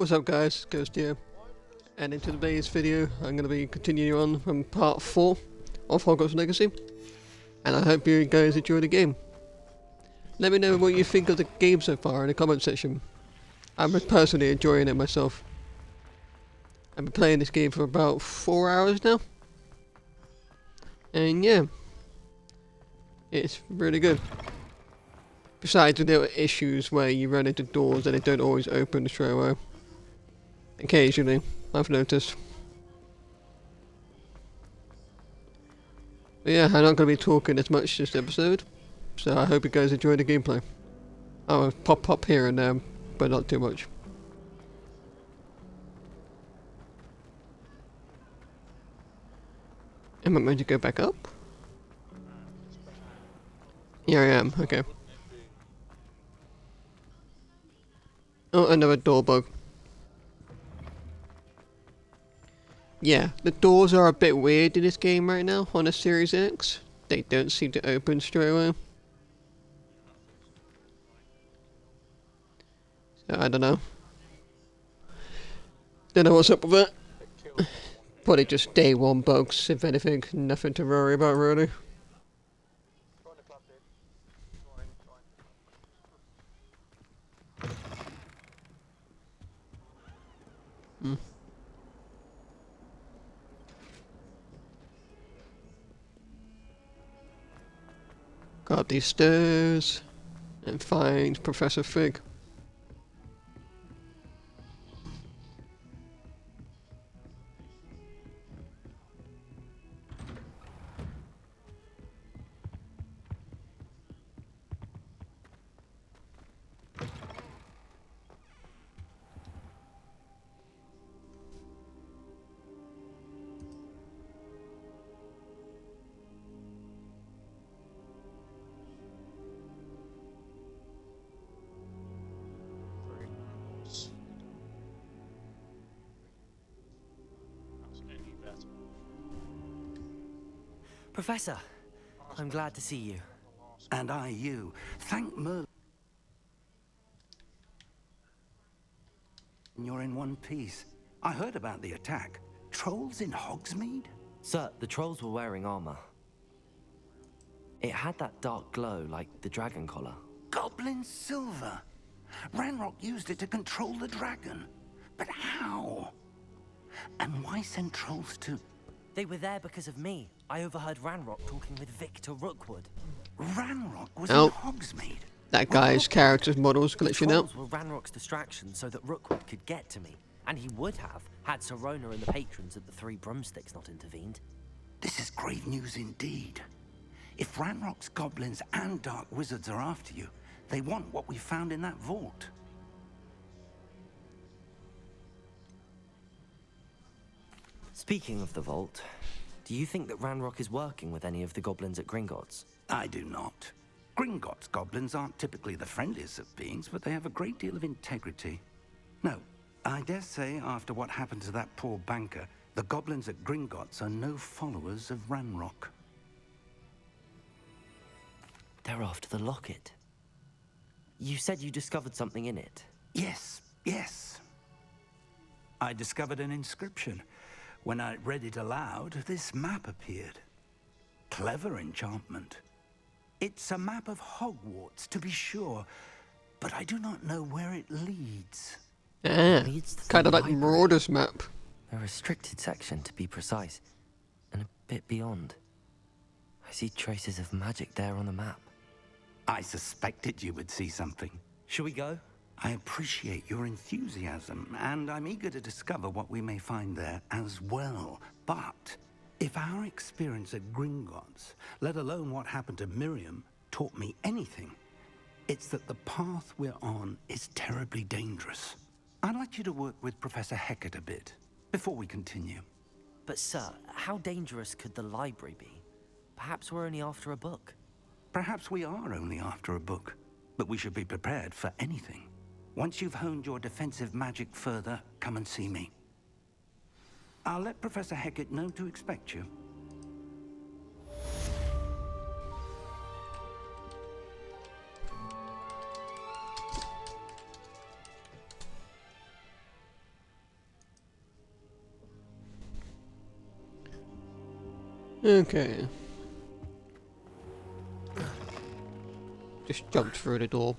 What's up guys, Ghost here, and in today's video I'm going to be continuing on from part 4 of Hogwarts Legacy, and I hope you guys enjoy the game. Let me know what you think of the game so far in the comment section. I'm personally enjoying it myself. I've been playing this game for about 4 hours now, and yeah, it's really good. Besides the little issues where you run into doors and they don't always open straight away. Occasionally, I've noticed. But yeah, I'm not going to be talking as much this episode, so I hope you guys enjoy the gameplay. I'll pop here and there, but not too much. Am I meant to go back up? Yeah, I am, okay. Oh, another door bug. Yeah, the doors are a bit weird in this game right now on the Series X. They don't seem to open straight away. So I don't know. Don't know what's up with it. Probably just day one bugs, if anything. Nothing to worry about really. Go up these stairs and find Professor Fig. Professor, I'm glad to see you. And I you. Thank Merlin. You're in one piece. I heard about the attack. Trolls in Hogsmeade? Sir, the trolls were wearing armor. It had that dark glow like the dragon collar. Goblin silver. Ranrock used it to control the dragon. But how? And why send trolls to... They were there because of me. I overheard Ranrock talking with Victor Rookwood. Ranrock was Oh. in Hogsmeade. That guy's character's model's glitching out. Trolls were Ranrock's distraction so that Rookwood could get to me. And he would have, had Serona and the patrons at the Three Broomsticks not intervened. This is grave news indeed. If Ranrock's goblins and dark wizards are after you, they want what we found in that vault. Speaking of the vault, do you think that Ranrock is working with any of the goblins at Gringotts? I do not. Gringotts goblins aren't typically the friendliest of beings, but they have a great deal of integrity. No, I dare say after what happened to that poor banker, the goblins at Gringotts are no followers of Ranrock. They're after the locket. You said you discovered something in it. Yes. I discovered an inscription. When I read it aloud, this map appeared. Clever enchantment. It's a map of Hogwarts, to be sure, but I do not know where it leads. Ah, Leads to the kind of like library. Marauder's map. A restricted section, to be precise, and a bit beyond. I see traces of magic there on the map. I suspected you would see something. Shall we go? I appreciate your enthusiasm, and I'm eager to discover what we may find there as well. But if our experience at Gringotts, let alone what happened to Miriam, taught me anything, it's that the path we're on is terribly dangerous. I'd like you to work with Professor Hecat a bit before we continue. But sir, how dangerous could the library be? Perhaps we're only after a book. Perhaps we are only after a book, but we should be prepared for anything. Once you've honed your defensive magic further, come and see me. I'll let Professor Hecat know to expect you. Okay. Just jumped through the door.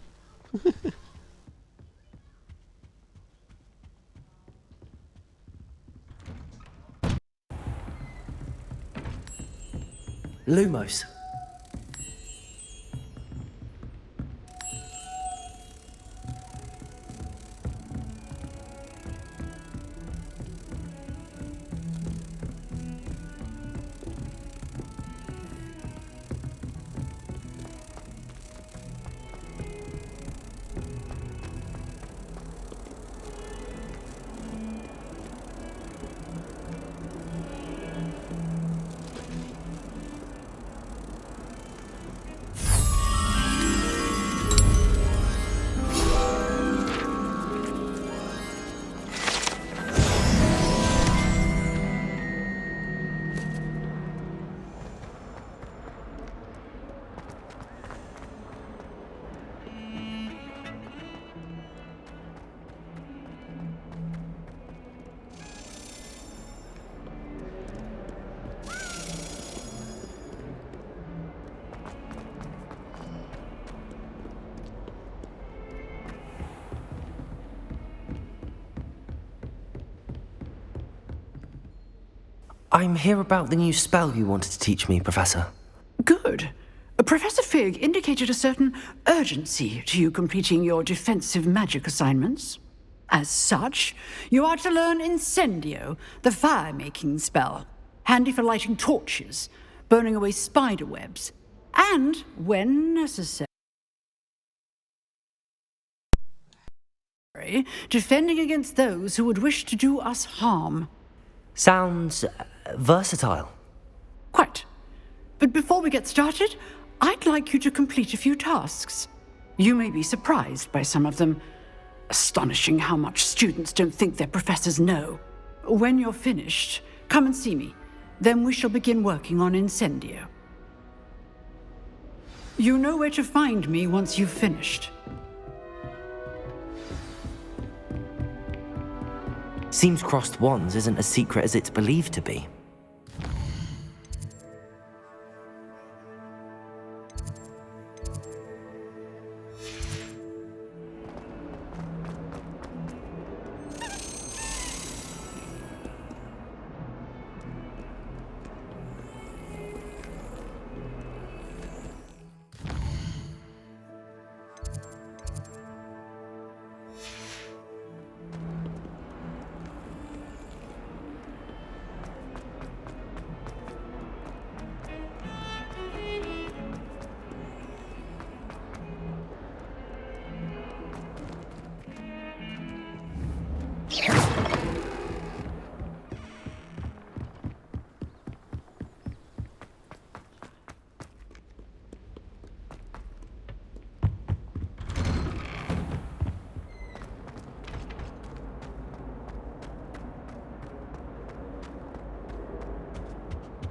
Lumos. I'm here about the new spell you wanted to teach me, Professor. Good. Professor Fig indicated a certain urgency to you completing your defensive magic assignments. As such, you are to learn Incendio, the fire-making spell, handy for lighting torches, burning away spider webs, and, when necessary, defending against those who would wish to do us harm. Sounds versatile. Quite. But before we get started, I'd like you to complete a few tasks. You may be surprised by some of them. Astonishing how much students don't think their professors know. When you're finished, come and see me. Then we shall begin working on Incendio. You know where to find me once you've finished. Seems crossed wands isn't as secret as it's believed to be.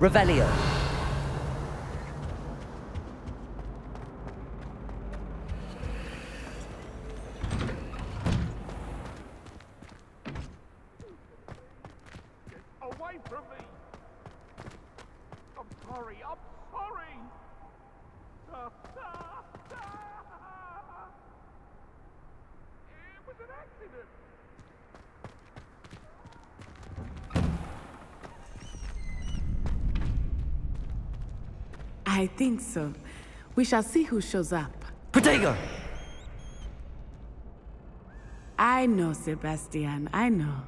Revelio. Away from me! I'm sorry, I'm sorry! It was an accident! I think so. We shall see who shows up. Protego! I know, Sebastian, I know.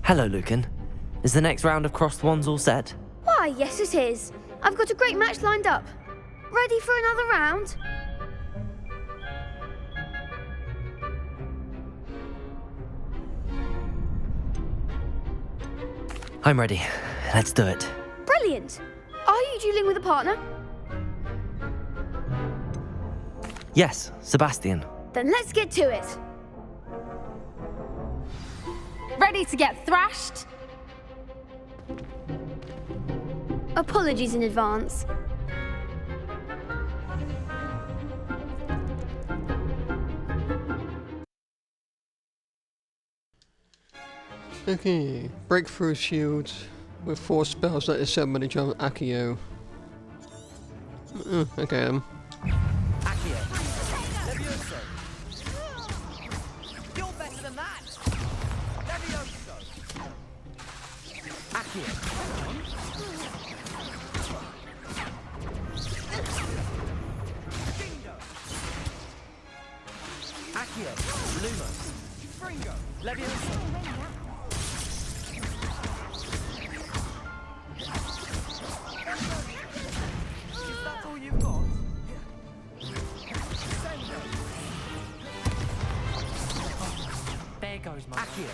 Hello, Lucan. Is the next round of crossed wands all set? Why, yes it is. I've got a great match lined up. Ready for another round? I'm ready. Let's do it. Brilliant. Are you dueling with a partner? Yes, Sebastian. Then let's get to it. Ready to get thrashed? Apologies in advance. Okay, breakthrough shield with 4 spells that is 7 manage on Accio. Okay. Accio. Levioso. You're better than that. Levioso. Accio. Bingo. Accio. Lumos. Fringo. Levioso. Is that all you've got? Sendo. There goes my Accio.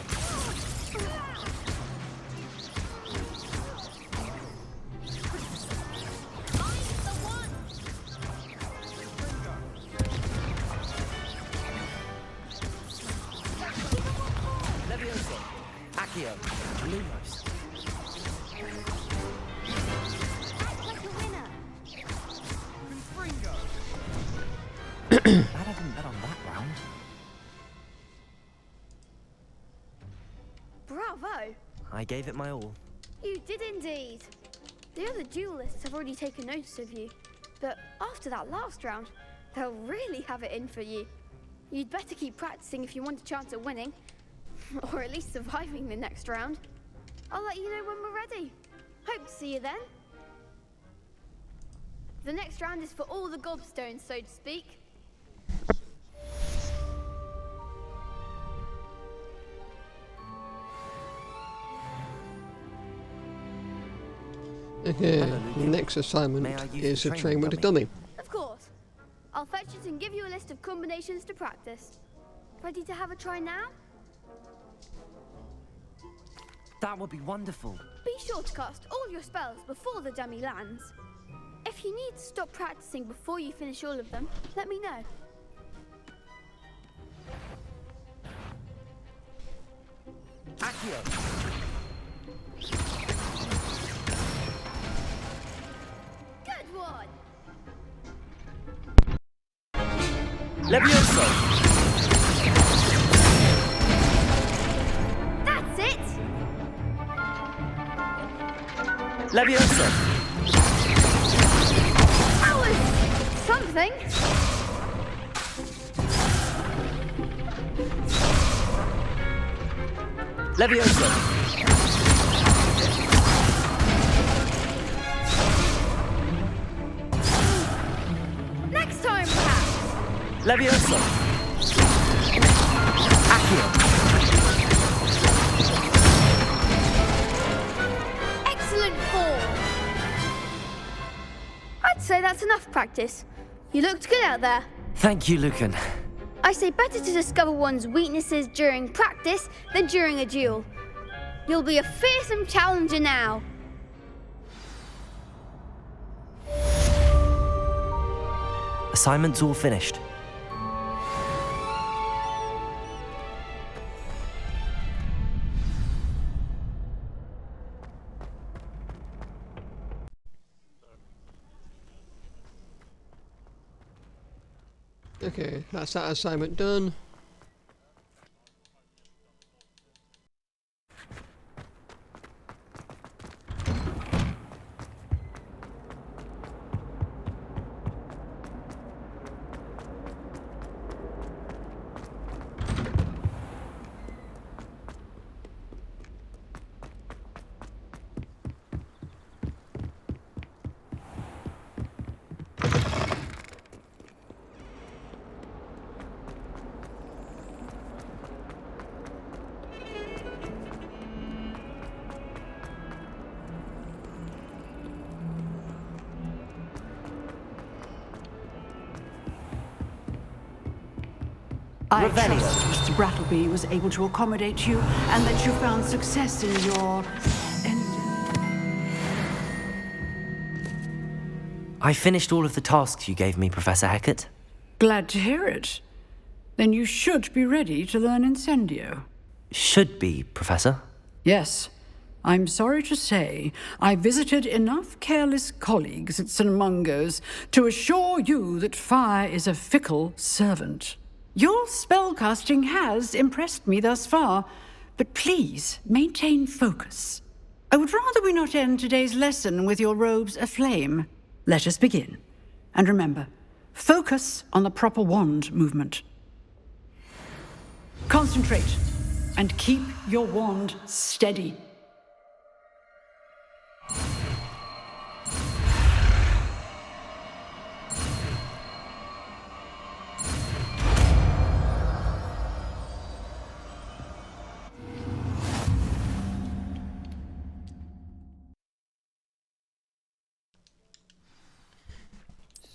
Levioso. Accio. Lumos. Glad I didn't bet on that round. Bravo! I gave it my all. You did indeed. The other duelists have already taken notice of you, but after that last round, they'll really have it in for you. You'd better keep practicing if you want a chance at winning, or at least surviving the next round. I'll let you know when we're ready. Hope to see you then. The next round is for all the gobstones, so to speak. Okay, Hello, the Lucan. next assignment May I use is the to training train with a dummy? dummy. Of course. I'll fetch it and give you a list of combinations to practice. Ready to have a try now? That would be wonderful. Be sure to cast all your spells before the dummy lands. If you need to stop practicing before you finish all of them, let me know. Accio. Good one! Levioso. That's it! Levioso. That was something. Levioso. Next time, perhaps. Levioso. Accio. Excellent form. I'd say that's enough practice. You looked good out there. Thank you, Lucan. I say better to discover one's weaknesses during practice than during a duel. You'll be a fearsome challenger now. Assignment's all finished. Okay, that's that assignment done. I Revelio. trust Mr. Brattleby was able to accommodate you and that you found success in your... I finished all of the tasks you gave me, Professor Hecat. Glad to hear it. Then you should be ready to learn Incendio. Should be, Professor. Yes. I'm sorry to say, I visited enough careless colleagues at St. Mungo's to assure you that fire is a fickle servant. Your spellcasting has impressed me thus far, but please maintain focus. I would rather we not end today's lesson with your robes aflame. Let us begin. And remember, focus on the proper wand movement. Concentrate, and keep your wand steady.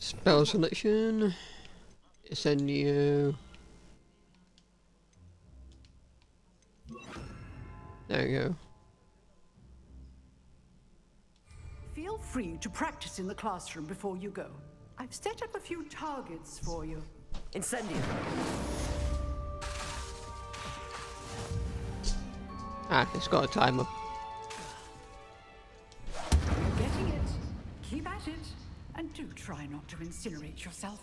Spell selection. Incendio. There you go. Feel free to practice in the classroom before you go. I've set up a few targets for you. Incendio! Ah, it's got a timer. You're getting it. Keep at it. And do try not to incinerate yourself.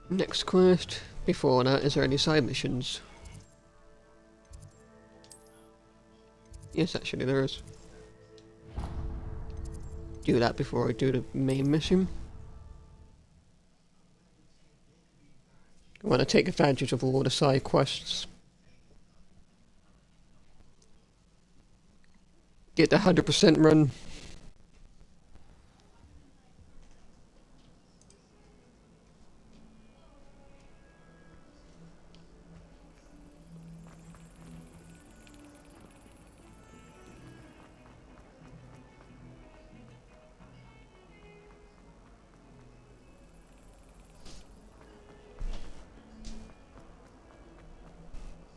Next quest. Before that, is there any side missions? Yes, actually there is. Do that before I do the main mission. I want to take advantage of all the side quests. Get the 100% run.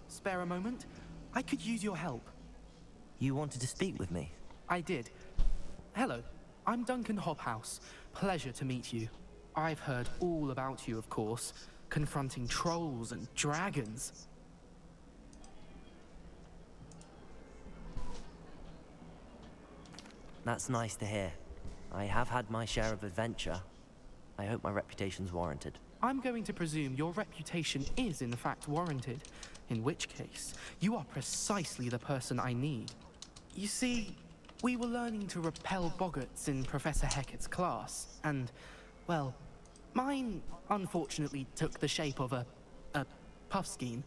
Spare a moment? I could use your help. You wanted to speak with me? I did. Hello, I'm Duncan Hobhouse. Pleasure to meet you. I've heard all about you, of course, confronting trolls and dragons. That's nice to hear. I have had my share of adventure. I hope my reputation's warranted. I'm going to presume your reputation is in fact warranted, in which case, you are precisely the person I need. You see, we were learning to repel boggarts in Professor Hecat's class, and, well, mine unfortunately took the shape of a puffskein.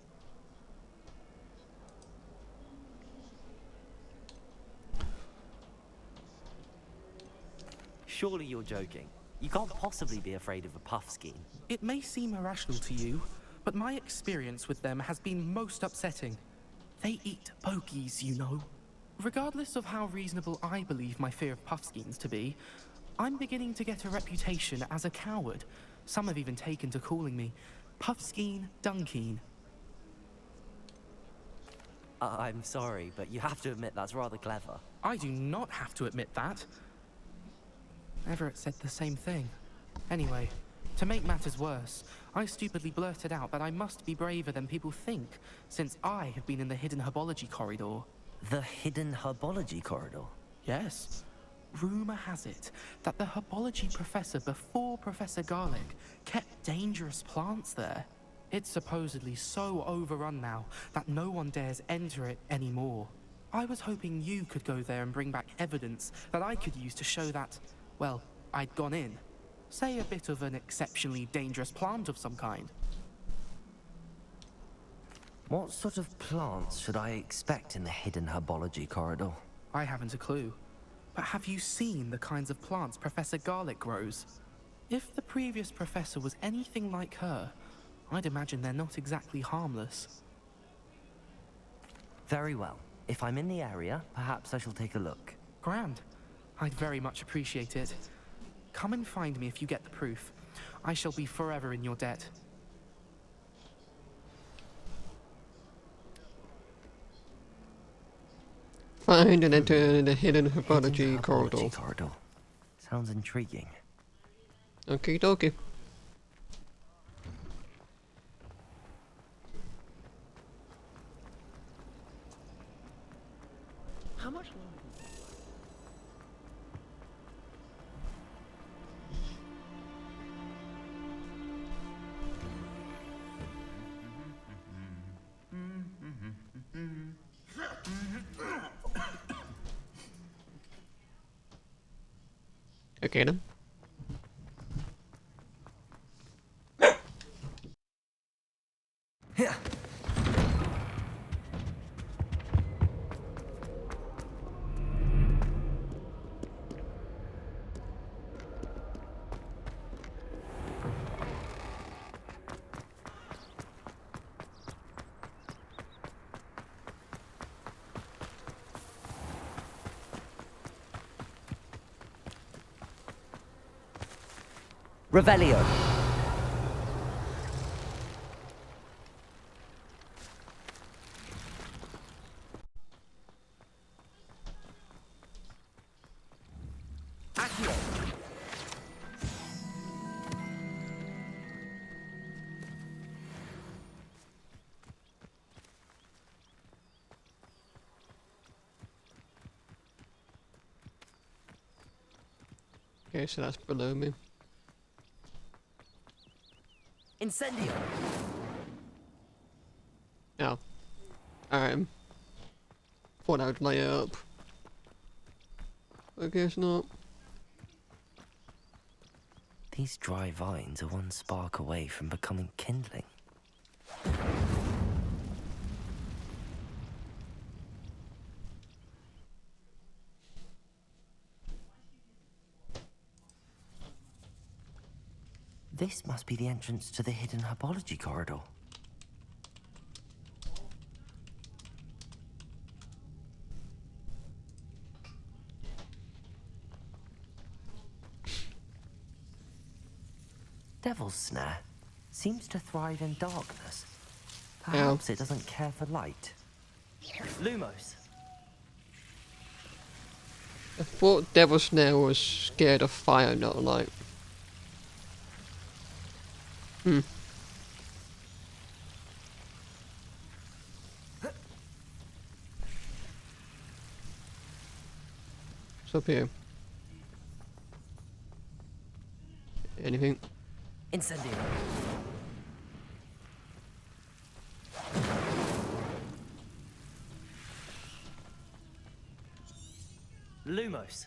Surely you're joking. You can't possibly be afraid of a puffskein. It may seem irrational to you, but my experience with them has been most upsetting. They eat bogies, you know. Regardless of how reasonable I believe my fear of puffskeins to be, I'm beginning to get a reputation as a coward. Some have even taken to calling me Puffskein Dunkeen. I'm sorry, but you have to admit that's rather clever. I do not have to admit that. Everett said the same thing. Anyway, to make matters worse, I stupidly blurted out that I must be braver than people think, since I have been in the hidden herbology corridor. The hidden herbology corridor? Yes. Rumor has it that the herbology professor before Professor Garlic kept dangerous plants there. It's supposedly so overrun now that no one dares enter it anymore. I was hoping you could go there and bring back evidence that I could use to show that, well, I'd gone in. Say a bit of an exceptionally dangerous plant of some kind. What sort of plants should I expect in the hidden herbology corridor? I haven't a clue. But have you seen the kinds of plants Professor Garlic grows? If the previous professor was anything like her, I'd imagine they're not exactly harmless. Very well. If I'm in the area, perhaps I shall take a look. Grand. I'd very much appreciate it. Come and find me if you get the proof. I shall be forever in your debt. Find and enter the hidden herbology corridor. Sounds intriguing. Okie dokie. How much Okay then. Revelio. Accio. Okay, so that's below me. Incendio. Oh. Alright. Thought I would lay it up. I guess not. These dry vines are one spark away from becoming kindling. This must be the entrance to the hidden herbology corridor. Devil's Snare seems to thrive in darkness. Perhaps it doesn't care for light. Lumos. I thought Devil's Snare was scared of fire, not light. Hmm. What's up here? Anything? Incendio. Lumos.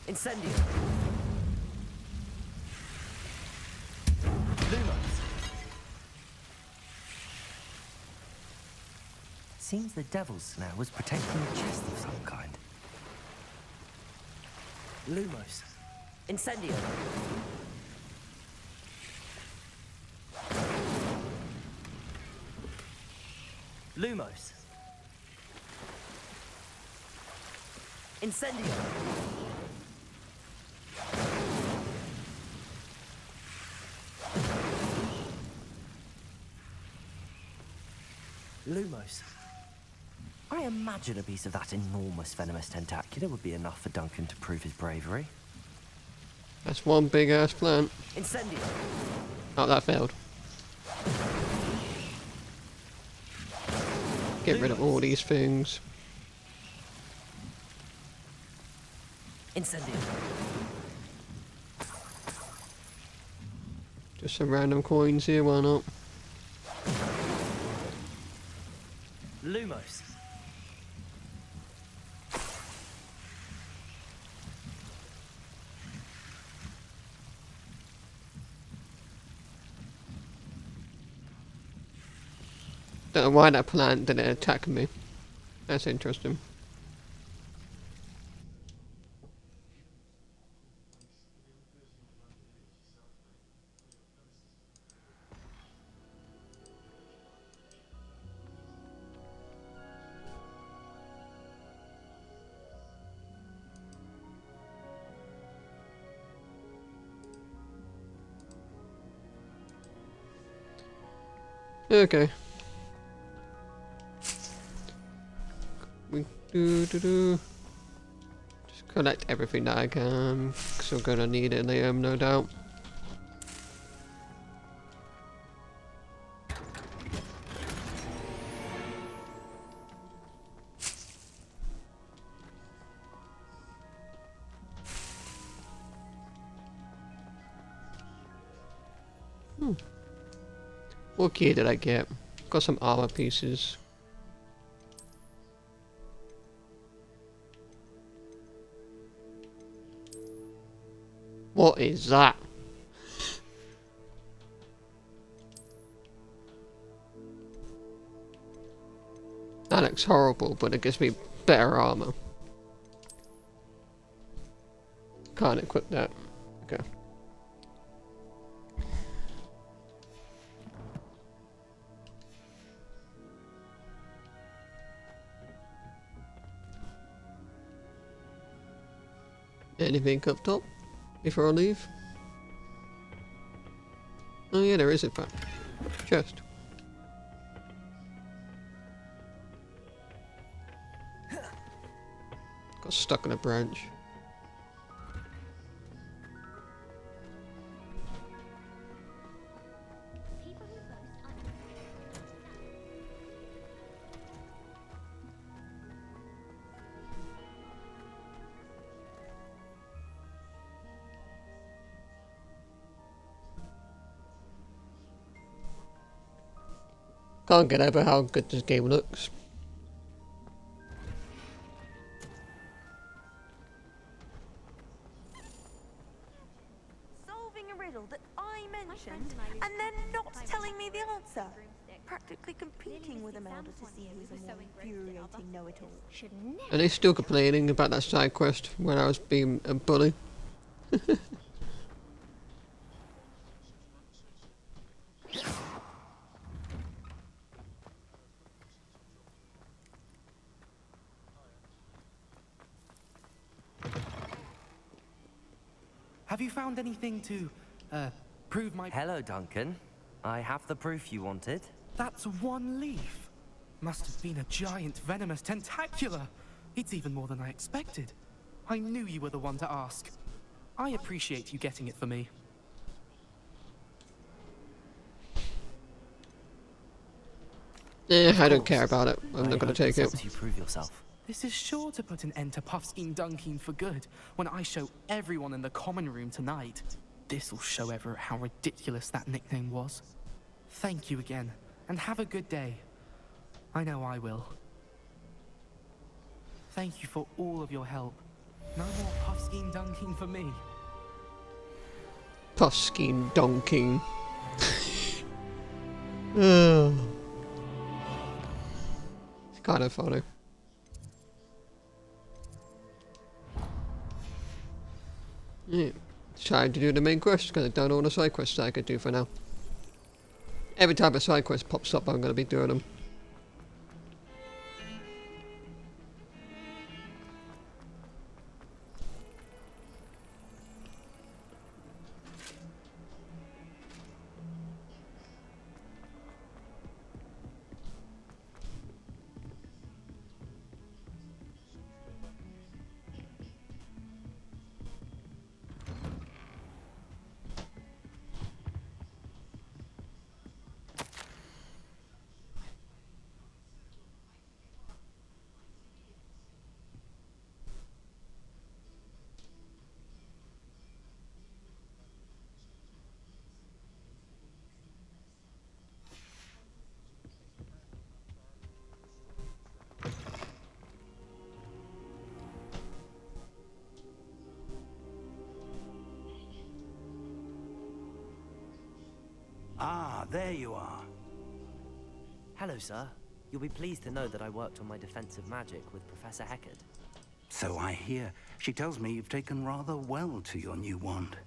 Incendio. Lumos. Seems the Devil's Snare was protecting a chest of some kind. Lumos. Incendio. Lumos. Incendio. Lumos. I imagine a piece of that enormous venomous tentacular would be enough for Duncan to prove his bravery. That's one big ass plant. Incendio. Oh, that failed. Get rid of all these things. Incendio. Just some random coins here, why not? Lumos. Don't know why that plant didn't attack me. That's interesting. Okay. Just collect everything that I can, because I'm gonna need it later, no doubt. What gear did I get? Got some armor pieces. What is that? That looks horrible, but it gives me better armor. Can't equip that. Okay. Anything up top before I leave? Oh yeah, there is a chest. Got stuck in a branch. Can't get over how good this game looks. Solving a riddle that I mentioned and then not telling me the answer. Practically competing with Imelda to see who's a more infuriating know-it-all. Are they still complaining about that side quest when I was being a bully? Have you found anything to, prove my... Hello, Duncan. I have the proof you wanted. That's one leaf. Must have been a giant venomous tentacula. It's even more than I expected. I knew you were the one to ask. I appreciate you getting it for me. I don't care about it. I'm not gonna take it. Helps you prove yourself. This is sure to put an end to Puffskein Dunking for good when I show everyone in the common room tonight. This'll show Everett how ridiculous that nickname was. Thank you again, and have a good day. I know I will. Thank you for all of your help. No more Puffskein Dunking for me. Puffskein donking. Oh. It's kind of funny. Yeah, trying to do the main quest because I've done all the side quests that I could do for now. Every time a side quest pops up, I'm going to be doing them. Ah, there you are. Hello, sir. You'll be pleased to know that I worked on my defensive magic with Professor Heckard. So I hear. She tells me you've taken rather well to your new wand.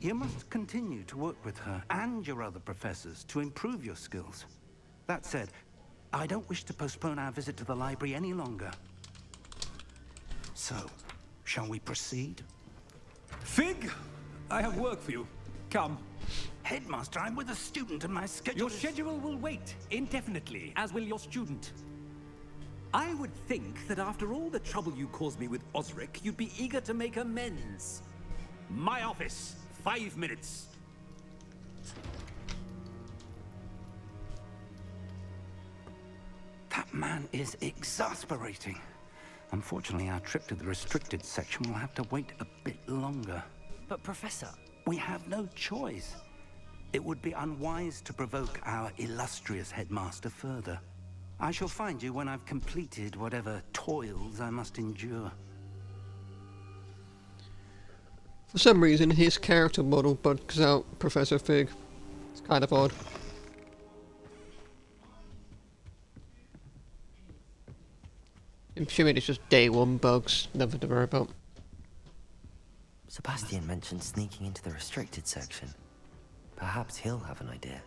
You must continue to work with her and your other professors to improve your skills. That said, I don't wish to postpone our visit to the library any longer. So, shall we proceed? Fig, I have work for you. Come. Headmaster, I'm with a student and my schedule Your schedule will wait indefinitely, as will your student. I would think that after all the trouble you caused me with Osric, you'd be eager to make amends. My office, 5 minutes. That man is exasperating. Unfortunately, our trip to the restricted section will have to wait a bit longer. But Professor... We have no choice. It would be unwise to provoke our illustrious headmaster further. I shall find you when I've completed whatever toils I must endure. For some reason, his character model bugs out Professor Fig. It's kind of odd. I'm assuming it's just day one bugs, nothing to worry about. Sebastian mentioned sneaking into the restricted section. Perhaps he'll have an idea.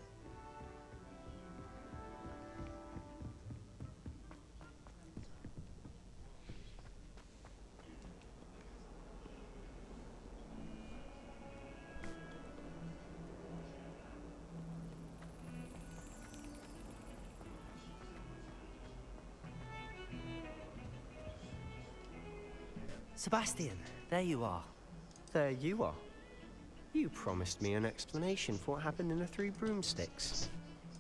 Sebastian, there you are. There you are. You promised me an explanation for what happened in the Three Broomsticks.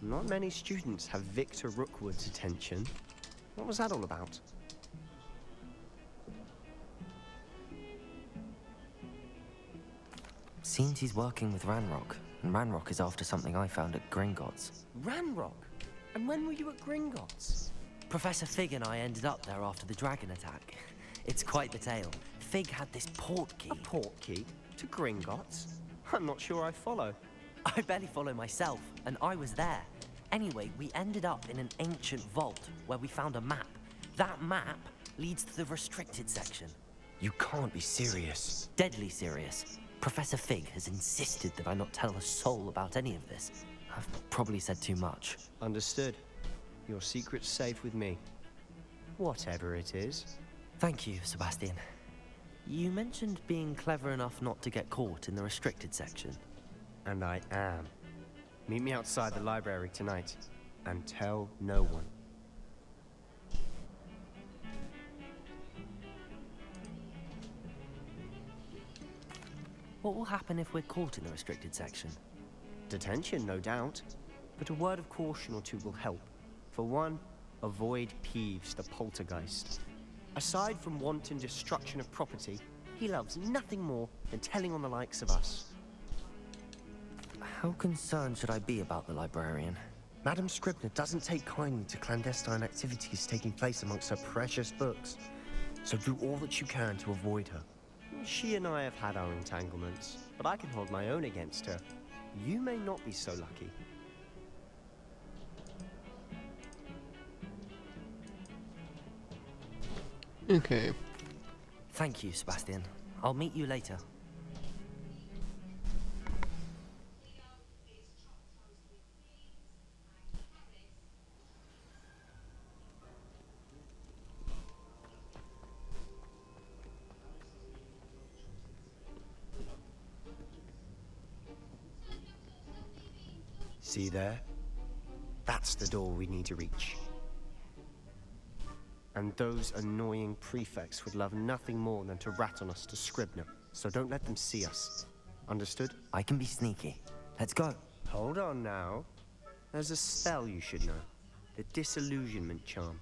Not many students have Victor Rookwood's attention. What was that all about? Seems he's working with Ranrock, and Ranrock is after something I found at Gringotts. Ranrock? And when were you at Gringotts? Professor Fig and I ended up there after the dragon attack. It's quite the tale. Fig had this port key. A port key? To Gringotts? I'm not sure I follow. I barely follow myself, and I was there. Anyway, we ended up in an ancient vault where we found a map. That map leads to the restricted section. You can't be serious. Deadly serious. Professor Fig has insisted that I not tell a soul about any of this. I've probably said too much. Understood. Your secret's safe with me. Whatever it is. Thank you, Sebastian. You mentioned being clever enough not to get caught in the restricted section. And I am. Meet me outside the library tonight, and tell no one. What will happen if we're caught in the restricted section? Detention, no doubt. But a word of caution or two will help. For one, avoid Peeves, the poltergeist. Aside from wanton destruction of property, he loves nothing more than telling on the likes of us. How concerned should I be about the librarian? Madam Scribner doesn't take kindly to clandestine activities taking place amongst her precious books. So do all that you can to avoid her. She and I have had our entanglements, but I can hold my own against her. You may not be so lucky. Okay. Thank you, Sebastian. I'll meet you later. See there? That's the door we need to reach. And those annoying prefects would love nothing more than to rat on us to Scribner, so don't let them see us. Understood? I can be sneaky. Let's go. Hold on now. There's a spell you should know. The Disillusionment Charm.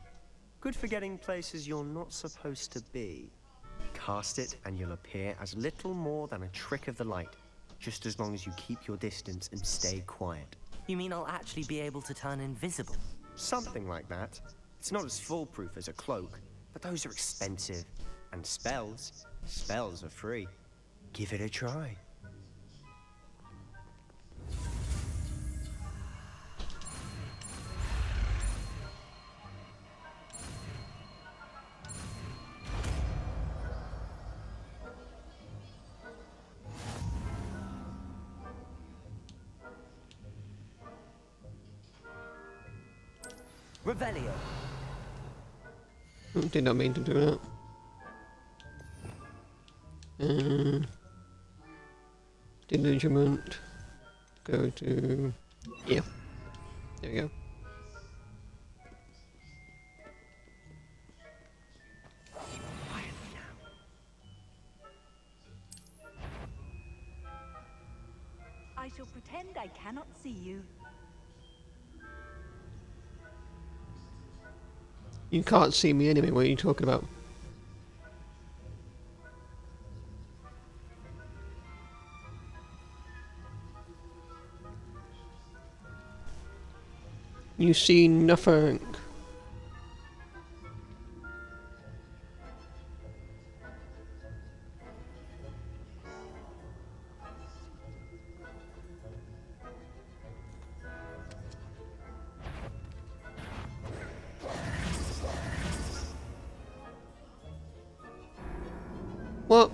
Good for getting places you're not supposed to be. Cast it and you'll appear as little more than a trick of the light, just as long as you keep your distance and stay quiet. You mean I'll actually be able to turn invisible? Something like that. It's not as foolproof as a cloak, but those are expensive. And spells are free. Give it a try. Revelio. Did not mean to do that. Delusionment. Go to... yeah. There we go. I shall pretend I cannot see you. You can't see me anyway, what are you talking about? You see nothing. What?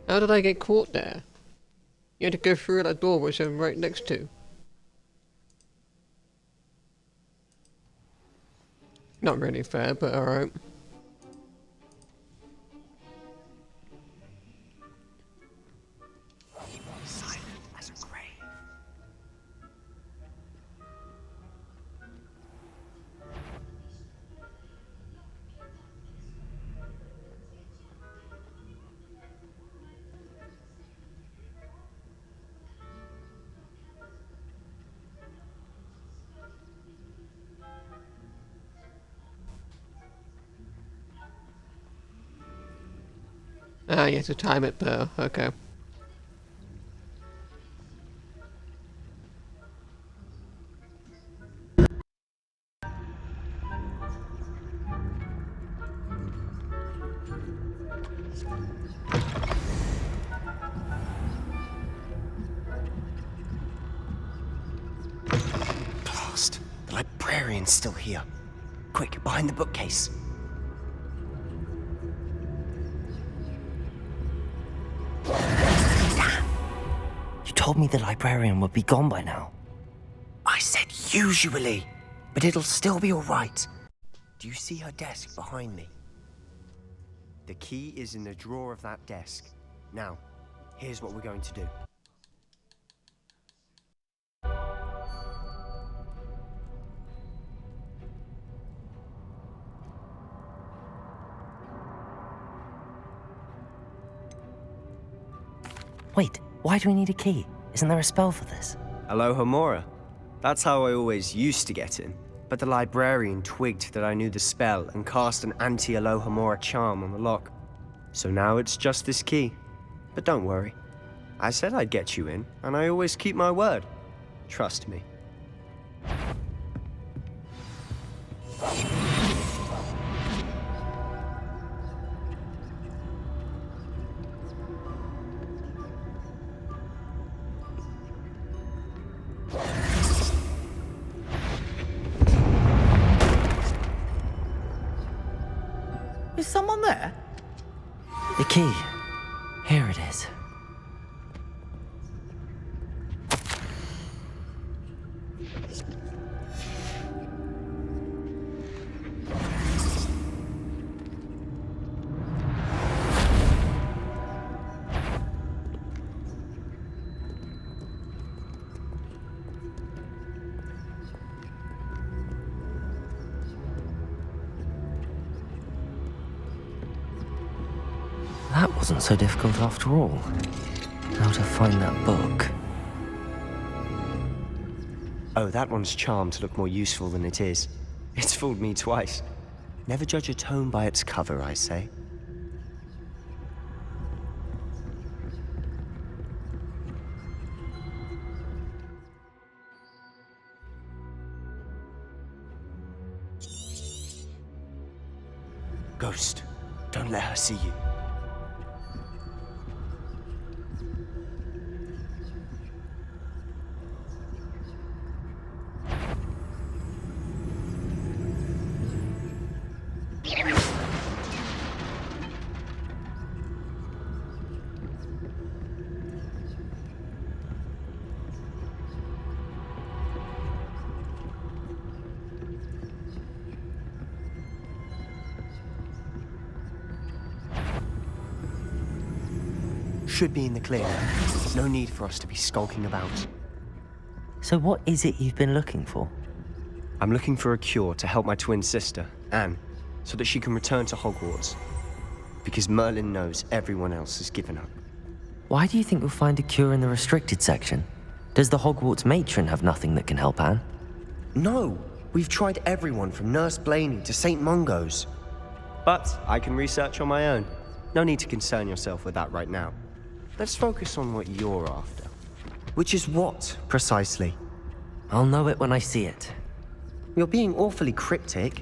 How did I get caught there? You had to go through that door which I'm right next to. Not really fair, but alright. Silent as a grave. Ah, you have to time it better. Okay. Blast! The librarian's still here. Quick, behind the bookcase. You told me the librarian would be gone by now. I said usually, but it'll still be all right. Do you see her desk behind me? The key is in the drawer of that desk. Now, here's what we're going to do. Wait, why do we need a key? Isn't there a spell for this? Alohomora. That's how I always used to get in. But the librarian twigged that I knew the spell and cast an anti-Alohomora charm on the lock. So now it's just this key. But don't worry. I said I'd get you in, and I always keep my word. Trust me. Is someone there? The key. Here it is. That wasn't so difficult after all. How to find that book. Oh, that one's charmed to look more useful than it is. It's fooled me twice. Never judge a tome by its cover, I say. Ghost, don't let her see you. Should be in the clear. No need for us to be skulking about. So what is it you've been looking for? I'm looking for a cure to help my twin sister, Anne, so that she can return to Hogwarts. Because Merlin knows everyone else has given up. Why do you think you'll find a cure in the restricted section? Does the Hogwarts matron have nothing that can help Anne? No! We've tried everyone from Nurse Blaney to St. Mungo's. But I can research on my own. No need to concern yourself with that right now. Let's focus on what you're after. Which is what, precisely? I'll know it when I see it. You're being awfully cryptic.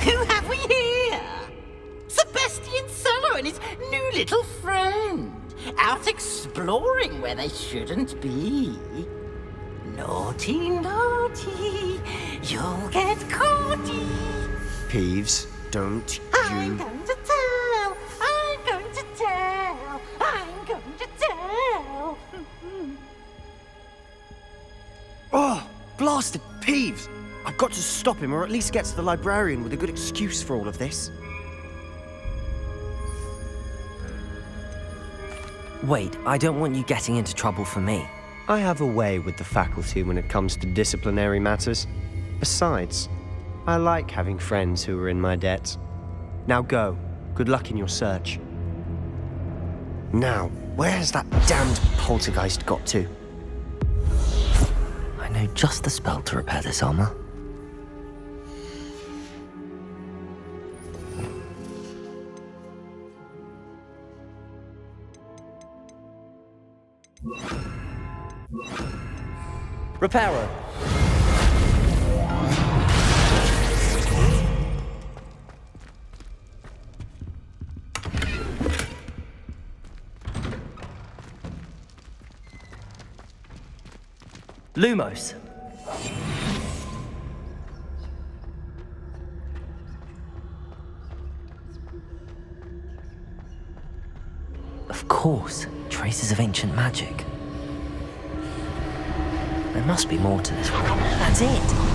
Who have we here? Sebastian Cello and his new little friend. Out exploring where they shouldn't be. Naughty, naughty, you'll get caughty. Peeves, don't I'm you... going to tell, I'm going to tell, I'm going to tell. Oh, blasted Peeves! I've got to stop him, or at least get to the librarian with a good excuse for all of this. Wait, I don't want you getting into trouble for me. I have a way with the faculty when it comes to disciplinary matters. Besides, I like having friends who are in my debt. Now go. Good luck in your search. Now, where has that damned poltergeist got to? I know just the spell to repair this armor. Reparo. Lumos. Of course, traces of ancient magic. There must be more to this one. That's it!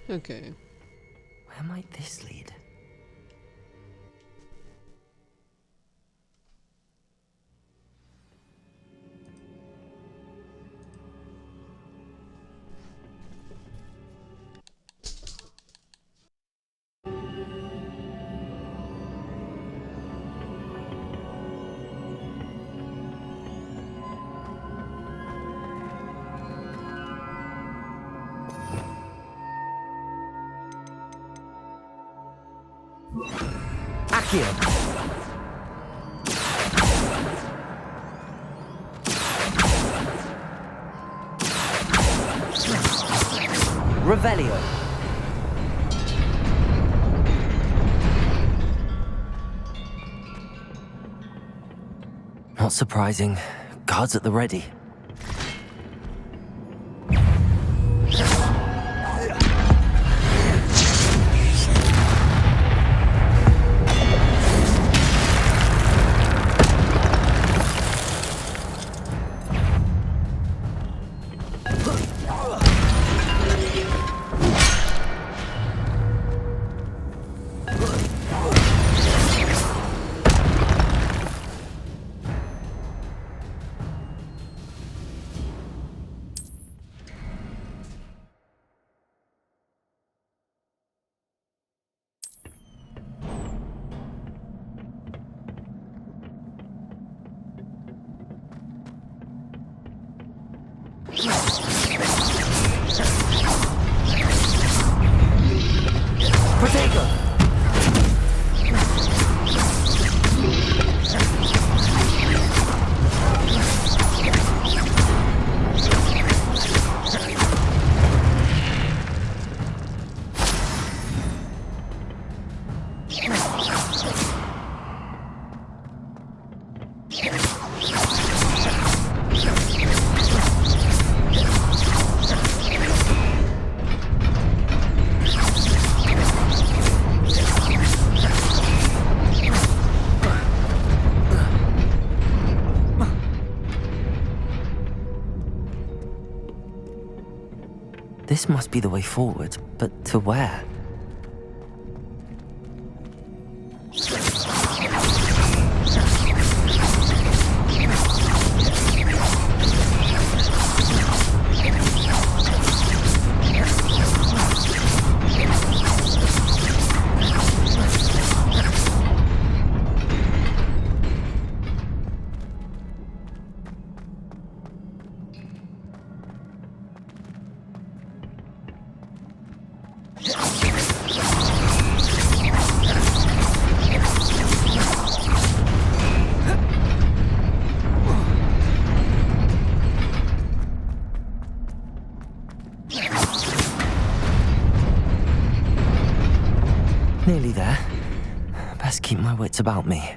Okay. Where might this lead? Accio. Revelio. Not surprising. Guards at the ready. This must be the way forward, but to where? Nearly there. Best keep my wits about me.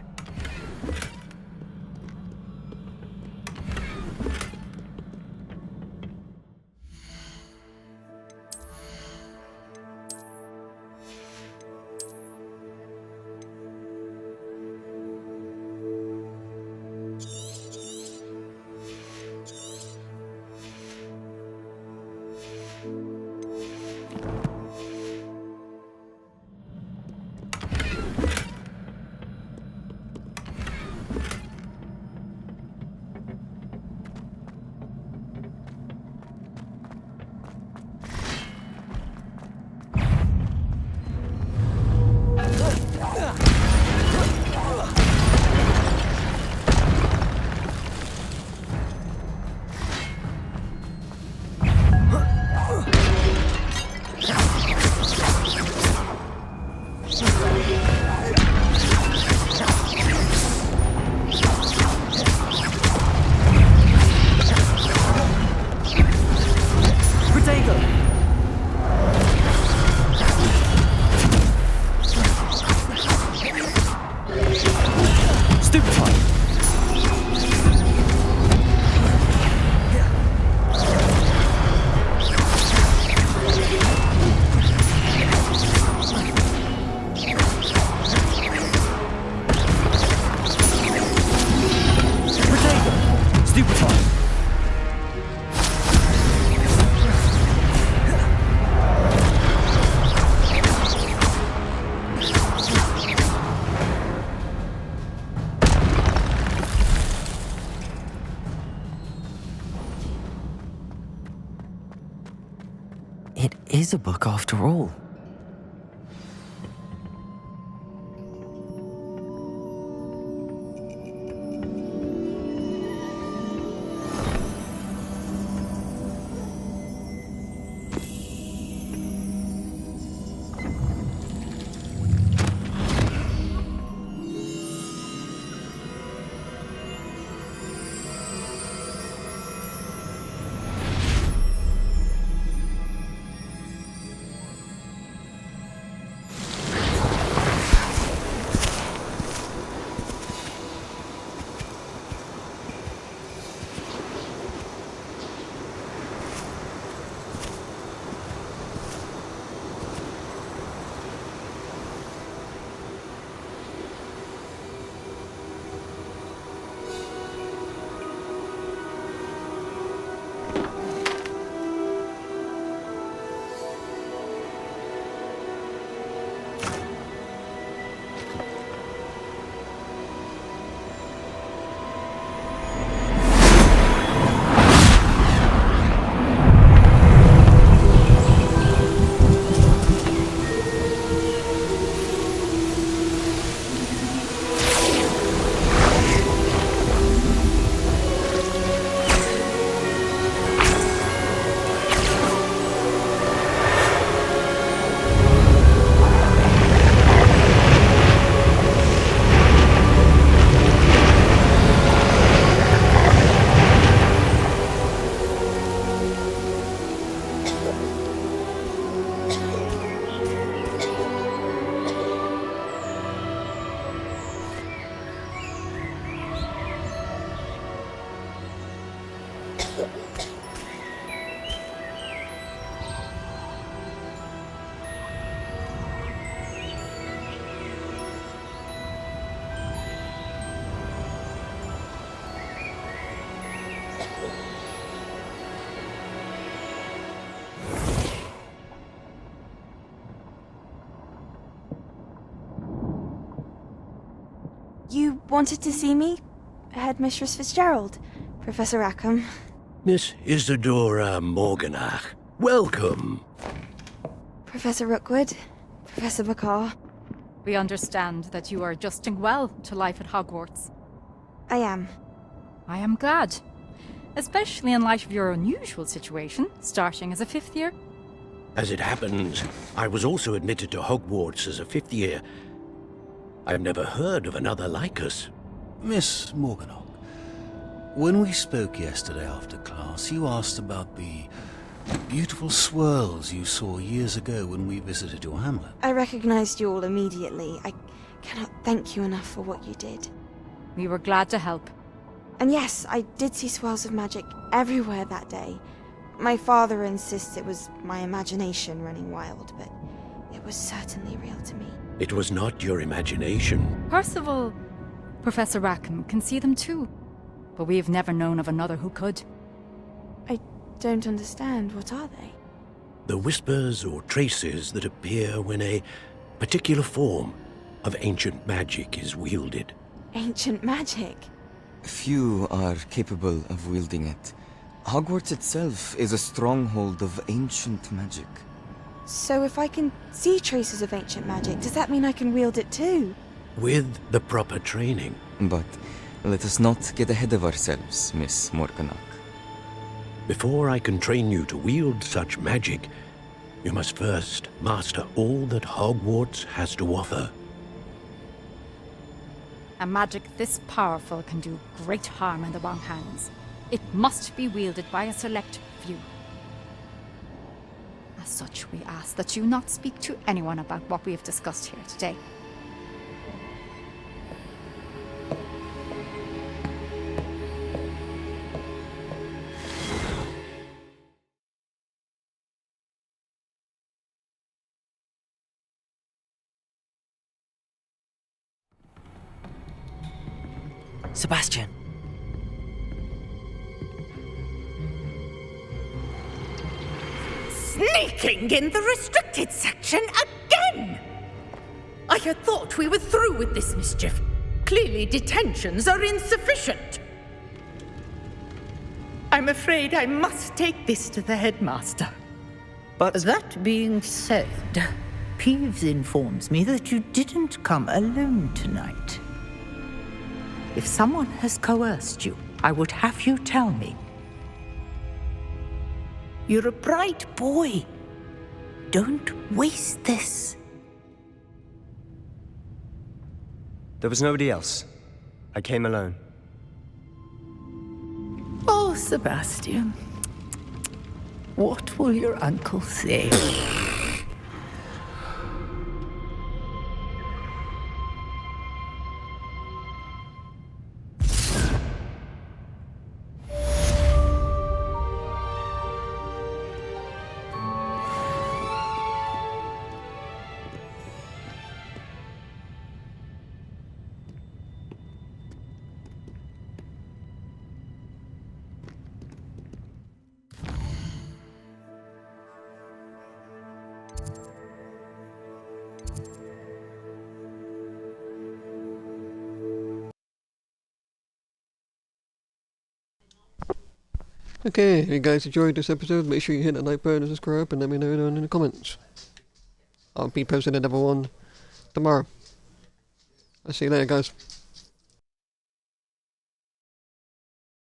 It is a book after all. wanted to see me? Headmistress Fitzgerald, Professor Rackham. Miss Isadora Morganach, welcome. Professor Rookwood, Professor Bakar. We understand that you are adjusting well to life at Hogwarts. I am. I am glad. Especially in light of your unusual situation, starting as a 5th year. As it happens, I was also admitted to Hogwarts as a 5th year. I've never heard of another like us. Miss Morganach, when we spoke yesterday after class, you asked about the beautiful swirls you saw years ago when we visited your hamlet. I recognized you all immediately. I cannot thank you enough for what you did. We were glad to help. And yes, I did see swirls of magic everywhere that day. My father insists it was my imagination running wild, but it was certainly real to me. It was not your imagination. Percival, Professor Rackham can see them too, but we have never known of another who could. I don't understand. What are they? The whispers or traces that appear when a particular form of ancient magic is wielded. Ancient magic? Few are capable of wielding it. Hogwarts itself is a stronghold of ancient magic. So if I can see traces of ancient magic, does that mean I can wield it too? With the proper training. But let us not get ahead of ourselves, Miss Morganach. Before I can train you to wield such magic, you must first master all that Hogwarts has to offer. A magic this powerful can do great harm in the wrong hands. It must be wielded by a select few. As such, we ask that you not speak to anyone about what we have discussed here today. Sebastian. Sneaking in the restricted section again! I had thought we were through with this mischief. Clearly detentions are insufficient. I'm afraid I must take this to the headmaster. But that being said, Peeves informs me that you didn't come alone tonight. If someone has coerced you, I would have you tell me. You're a bright boy. Don't waste this. There was nobody else. I came alone. Oh, Sebastian. What will your uncle say? Okay, if you guys enjoyed this episode, make sure you hit that like button and subscribe and let me know down in the comments. I'll be posting another one tomorrow. I'll see you later, guys.